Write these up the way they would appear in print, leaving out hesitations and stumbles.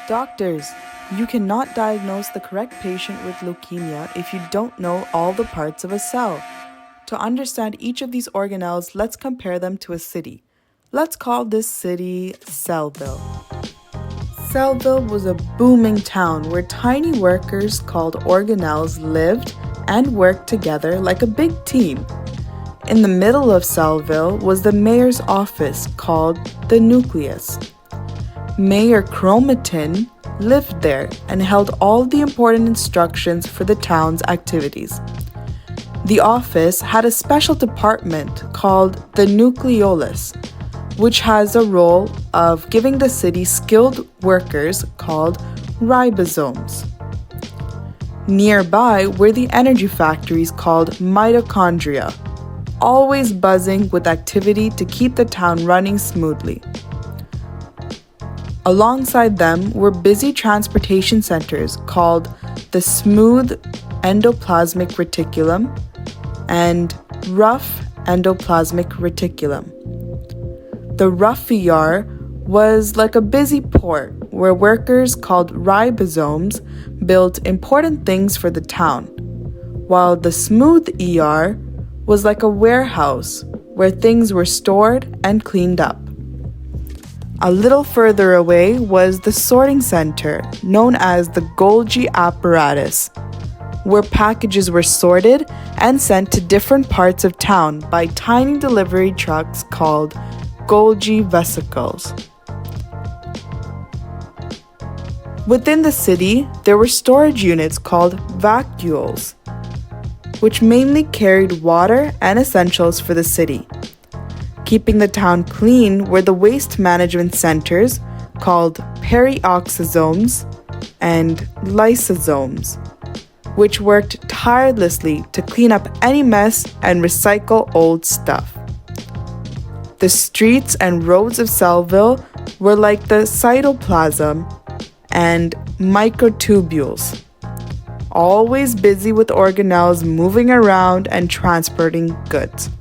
Doctors, you cannot diagnose the correct patient with leukemia if you don't know all the parts of a cell. To understand each of these organelles, let's compare them to a city. Let's call this city Cellville. Cellville was a booming town where tiny workers called organelles lived and worked together like a big team. In the middle of Cellville was the mayor's office called the nucleus. Mayor Chromatin lived there and held all the important instructions for the town's activities. The office had a special department called the nucleolus, which has a role of giving the city skilled workers called ribosomes. Nearby were the energy factories called mitochondria, always buzzing with activity to keep the town running smoothly. Alongside them were busy transportation centers called the smooth endoplasmic reticulum and rough endoplasmic reticulum. The rough ER was like a busy port where workers called ribosomes built important things for the town, while the smooth ER was like a warehouse where things were stored and cleaned up. A little further away was the sorting center, known as the Golgi apparatus, where packages were sorted and sent to different parts of town by tiny delivery trucks called Golgi vesicles. Within the city, there were storage units called vacuoles, which mainly carried water and essentials for the city. Keeping the town clean were the waste management centers called perioxysomes and lysosomes, which worked tirelessly to clean up any mess and recycle old stuff. The streets and roads of Cellville were like the cytoplasm and microtubules, always busy with organelles moving around and transporting goods.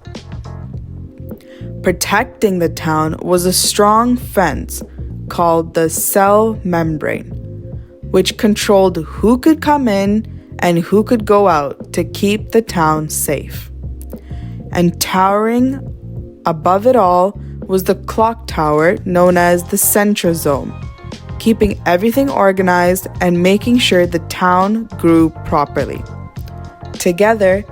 Protecting the town was a strong fence called the cell membrane, which controlled who could come in and who could go out to keep the town safe. And towering above it all was the clock tower known as the centrosome, keeping everything organized and making sure the town grew properly. Together,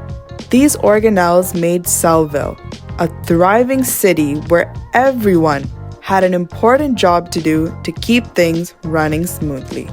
these organelles made Cellville a thriving city where everyone had an important job to do to keep things running smoothly.